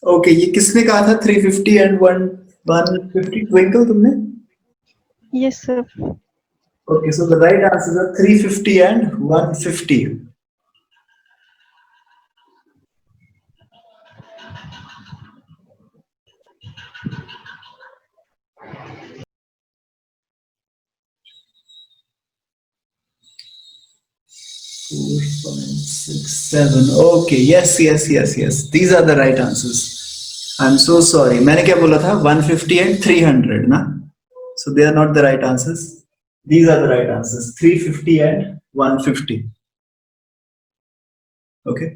okay, ये किसने कहा था 350 एंड 150 ट्विंकल तुमने? Yes, sir. Okay, so the right answers are 350 and 150. Four, five, six, seven. Okay, yes, yes, yes, yes. These are the right answers. I'm so sorry. मैंने क्या बोला था? 150 and 300, ना? So they are not the right answers. These are the right answers. 350 and 150. Okay.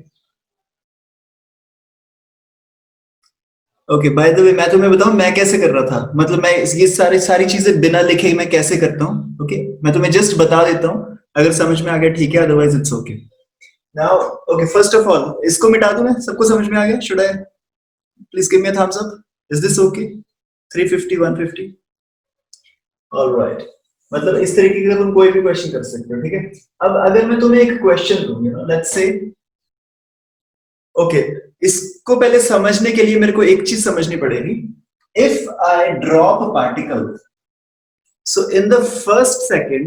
Okay, by the way मैं तुम्हें बताऊं मैं कैसे कर रहा था, मतलब मैं ये सारी चीजें बिना लिखे ही मैं कैसे करता हूँ. ओके, मैं तुम्हें जस्ट बता देता हूँ, अगर समझ में आ गया ठीक है, otherwise it's okay. Now okay, first of all इसको मिटा दूं मैं, सबको समझ में आ गया? Should I please give me a thumbs up? Is this okay? 350 150. Alright, मतलब इस तरीके का तुम कोई भी क्वेश्चन कर सकते हो, ठीक है. अब अगर मैं तुम्हें एक क्वेश्चन दूं, you know, let's say okay, इसको पहले समझने के लिए मेरे को एक चीज समझनी पड़ेगी. If I drop a particle, so in the first second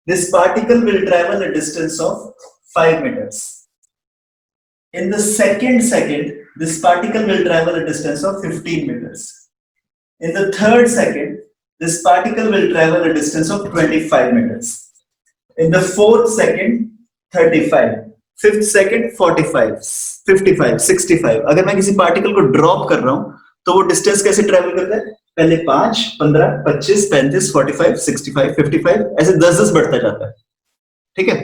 this particle will travel a distance of 5 meters. In the second this particle will travel a distance of 15 meters. In the third second this particle will travel a distance of 25 meters. In the fourth second 35, fifth second 45, 55, 65. अगर मैं किसी particle को drop कर रहा हूं तो वो distance कैसे ट्रेवल करता है? पहले 5, 15, 25, 35, 45, 65, 55, ऐसे 10-10 बढ़ता जाता है, ठीक है.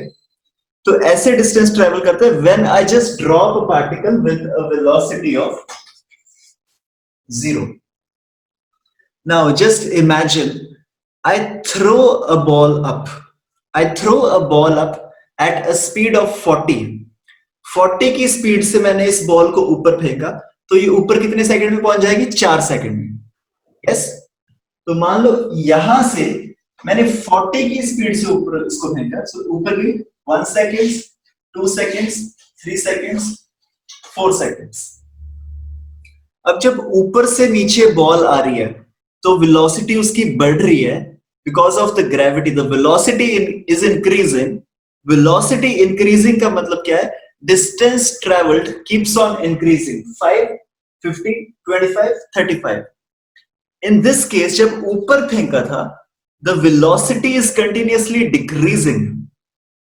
तो ऐसे डिस्टेंस ट्रेवल करता है when I just drop a particle with a velocity of 0. Now just imagine I throw a ball up, I throw a ball up at a speed of 40. 40 की स्पीड से मैंने इस बॉल को ऊपर फेंका, तो ये ऊपर कितने सेकंड में पहुंच जाएगी? 4 सेकंड में. यस, तो मान लो यहां से मैंने 40 की स्पीड से ऊपर इसको फेंका, तो ऊपर गई 1 सेकंड, 2 सेकंड, 3 सेकंड, 4 सेकंड. अब जब ऊपर से नीचे बॉल आ रही है तो वेलोसिटी उसकी बढ़ रही है. Because of the gravity, the velocity is increasing. Velocity increasing का मतलब क्या है? Distance traveled keeps on increasing. 5, 50, 25, 35. In this case, जब ऊपर फेंका था, the velocity is continuously decreasing.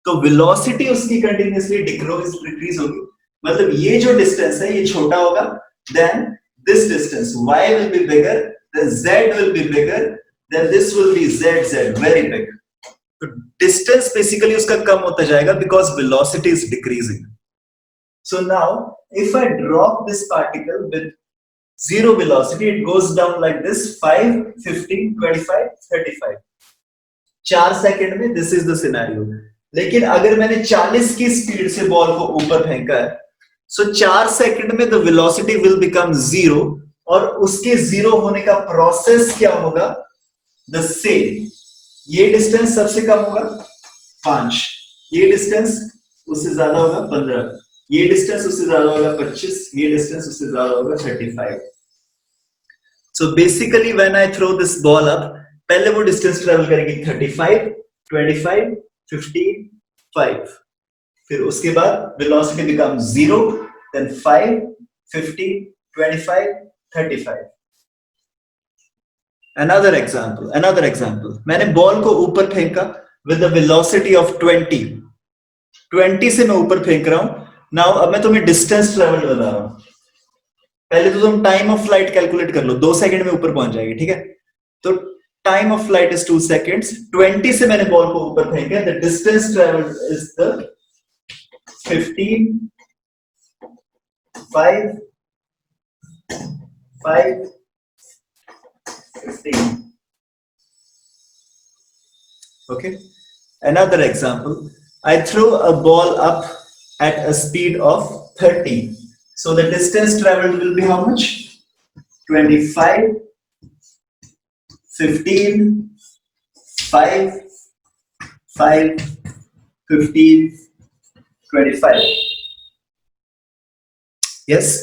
तो velocity उसकी continuously decrease होगी. मतलब ये जो distance है ये छोटा होगा. Then this distance, y will be bigger then Z will be bigger, then this will be ZZ, very big. तो distance basically उसका कम होता जाएगा because velocity is decreasing. So now if I drop this particle with zero velocity, it goes down like this, 5, 15, 25, 35. 4 second में this is the scenario. लेकिन अगर मैंने 40 की speed से बॉल को ऊपर फेंका है, so 4 सेकंड में the velocity will become 0, और उसके 0 होने का प्रोसेस क्या होगा? The same. ये डिस्टेंस सबसे कम होगा 5, ये डिस्टेंस उससे ज्यादा होगा 15, ये डिस्टेंस उससे ज्यादा होगा 25, ये डिस्टेंस उससे ज्यादा होगा 35. So basically when I throw this ball up, पहले वो डिस्टेंस ट्रेवल करेगी 35, 25, 15, 5. फिर उसके बाद velocity becomes 0, then 5, 15, 25, 35. Another example. मैंने बॉल को ऊपर फेंका with a velocity of 20. 20 से मैं ऊपर फेंक रहा हूं. Now अब मैं तुम्हें डिस्टेंस ट्रेवल बता रहा हूं. पहले तो तुम टाइम ऑफ फ्लाइट कैलकुलेट कर लो, 2 सेकंड में ऊपर पहुंच जाएगी, ठीक है? तो time of flight is 2 seconds. 20 से मैंने बॉल को ऊपर फेंका, the distance travelled is the 15, 5, 5, 15. Okay. Another example. I throw a ball up at a speed of 30. So the distance traveled will be how much? 25, 15, 5, 5, 15, 25. Yes.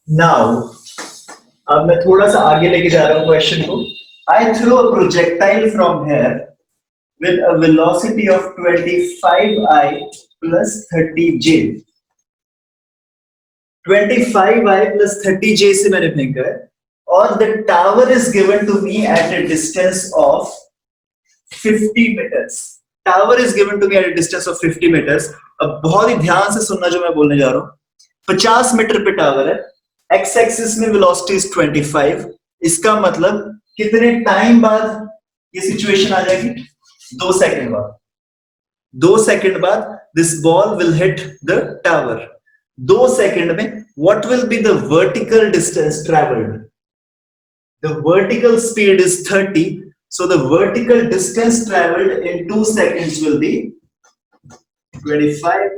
Now, अब मैं थोड़ा सा आगे लेके जा रहा हूं क्वेश्चन को. I throw a projectile from here with a velocity of 25I plus 30J. 25I plus 30J से मैंने फेंका है, और the tower is given to me at a distance of 50 meters. Tower is given to me at a distance of 50 meters. अब बहुत ही ध्यान से सुनना जो मैं बोलने जा रहा हूँ. 50 मीटर पे टावर है, x एक्सिस में वेलोसिटी इज 25. इसका मतलब कितने टाइम बाद ये सिचुएशन आ जाएगी? 2 सेकंड बाद. 2 सेकंड बाद this ball will hit the tower. 2 second में what will be the vertical distance traveled? The vertical speed is 30, so the vertical distance traveled in 2 seconds will be 25,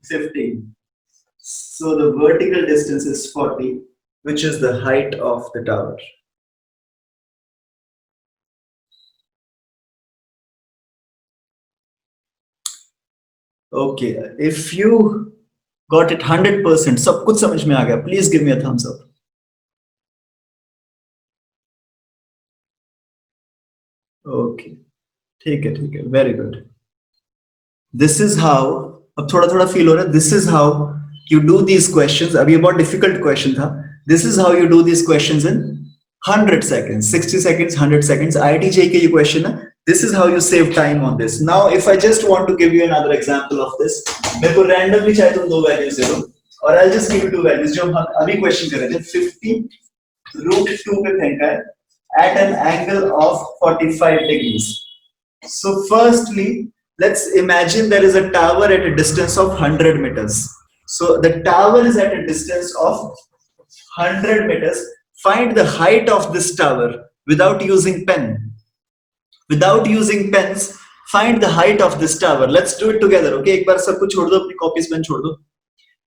15. So the vertical distance is 40, which is the height of the tower. Okay, if you got it 100%, सब कुछ समझ में आ गया, please give me a thumbs up. Okay, ठीक है, very good. This is how, अब थोड़ा थोड़ा feel हो रहा है, this is how you do these questions. अभी ये बहुत difficult question था. This is how you do these questions in 100 seconds, 60 seconds, 100 seconds. IIT JEE के ये question है. This is how you save time on this. Now, if I just want to give you another example of this, मेरे को randomly चाहे तुम 2 values दे दो, और I'll just give you 2 values जो हम अभी question कर रहे थे. 50√2 पे फेंका है at an angle of 45 degrees. So, firstly, let's imagine there is a tower at a distance of 100 meters. So, the tower is at a distance of 100 meters. Find the height of this tower without using pen. Without using pens, find the height of this tower. Let's do it together, okay? एक बार सब कुछ छोड़ दो, अपनी copies pen छोड़ दो.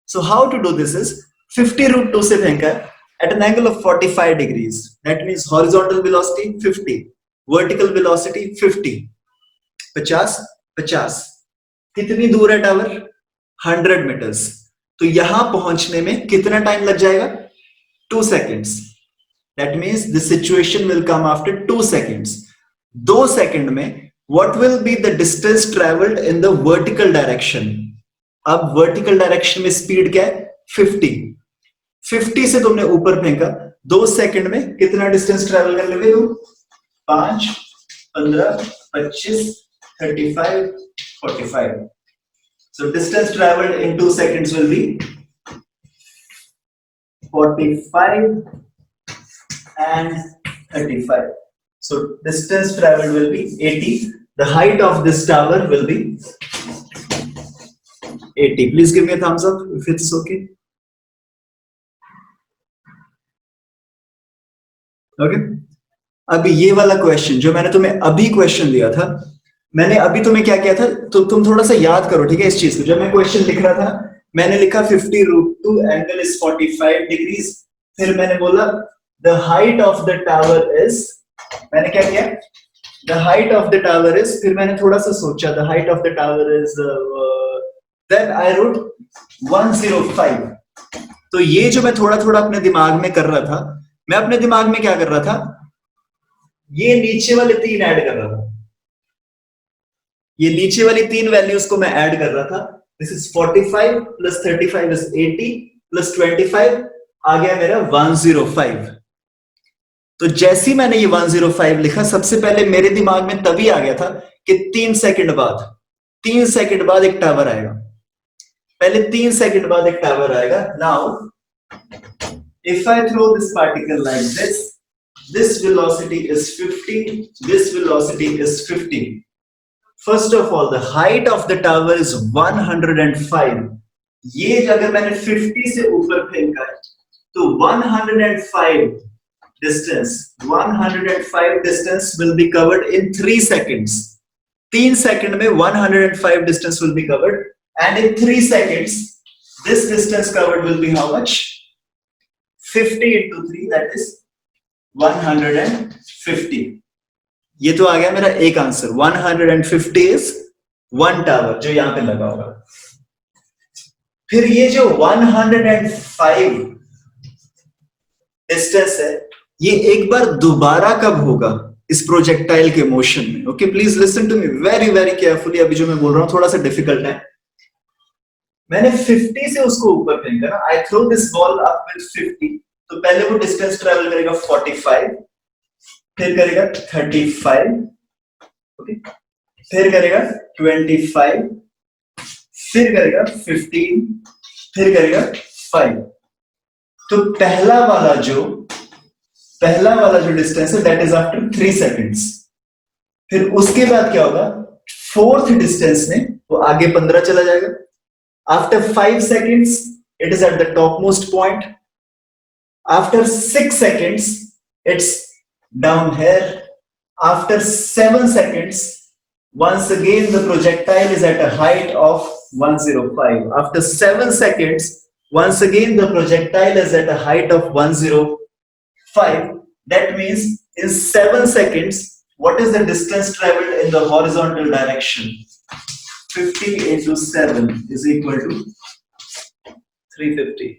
So how to do this is 50√2 से फेंका है at an angle of 45 degrees. That means horizontal velocity 50, vertical velocity 50. 50. कितनी दूर है टावर? 100 meters. तो यहां पहुंचने में कितना टाइम लग जाएगा? 2 seconds. That means the situation will come after 2 seconds. 2 second में what will be the distance traveled in the vertical direction? अब vertical direction में स्पीड क्या है? 50 से तुमने ऊपर फेंका, 2 सेकंड में कितना डिस्टेंस ट्रेवल कर लोगे तुम? 5, 15, 25, 35, 45. So distance traveled in 2 seconds will be 45, and 35. So distance traveled will be 80. The height of this tower will be 80. Please give me a thumbs up if it's okay. Okay. अभी ये वाला question जो मैंने तुम्हें अभी question दिया था, मैंने अभी तुम्हें क्या किया था, तो तुम थोड़ा सा याद करो, ठीक है इस चीज को। जब मैं क्वेश्चन लिख रहा था मैंने लिखा 50√2 एंगल इज 45 डिग्रीज, फिर मैंने बोला the height of the tower is, मैंने क्या किया, the height of the tower is, फिर मैंने थोड़ा सा सोचा the height of the tower is, then I wrote 105। तो ये जो मैं थोड़ा थोड़ा अपने दिमाग में कर रहा था, मैं अपने दिमाग में क्या कर रहा था, ये नीचे वाले 3 ऐड कर रहा था, ये नीचे वाली 3 वैल्यूज को मैं ऐड कर रहा था। This is 45 plus 35 is 80 plus 25 आ गया मेरा 105। तो जैसे ही मैंने ये 105 लिखा, सबसे पहले मेरे दिमाग में तभी आ गया था कि 3 सेकंड बाद एक टावर आएगा, पहले 3 सेकंड बाद एक टावर आएगा। Now if I throw this particle like this, this velocity is 50, this velocity is 50. First of all, the height of the tower is 105. ये अगर मैंने 50 से ऊपर फेंका है तो 105 distance will be covered in 3 seconds. 3 second में 105 distance will be covered, and in 3 seconds this distance covered will be how much? 50 into 3, that is 150. ये तो आ गया मेरा एक आंसर। 150 इज 1 टावर जो यहां पे लगा होगा। फिर ये जो 105 डिस्टेंस है, ये एक बार दोबारा कब होगा इस प्रोजेक्टाइल के मोशन में? Okay, please listen to me very very carefully. अभी जो मैं बोल रहा हूं थोड़ा सा डिफिकल्ट है। मैंने 50 से उसको ऊपर फेंका ना, I throw this ball up with 50, तो पहले वो डिस्टेंस ट्रेवल करेगा 45, फिर करेगा 35, ओके, फिर करेगा 25, फिर करेगा 15, फिर करेगा 5। तो पहला वाला जो डिस्टेंस है दैट इज आफ्टर 3 सेकंड्स। फिर उसके बाद क्या होगा, 4th डिस्टेंस में वो आगे 15 चला जाएगा। After 5 seconds it is at the top most point. After 6 seconds, it's down here. After 7 seconds, once again the projectile is at a height of 105. After 7 seconds, once again the projectile is at a height of 105. That means in 7 seconds, what is the distance traveled in the horizontal direction? 50 into 7 is equal to 350.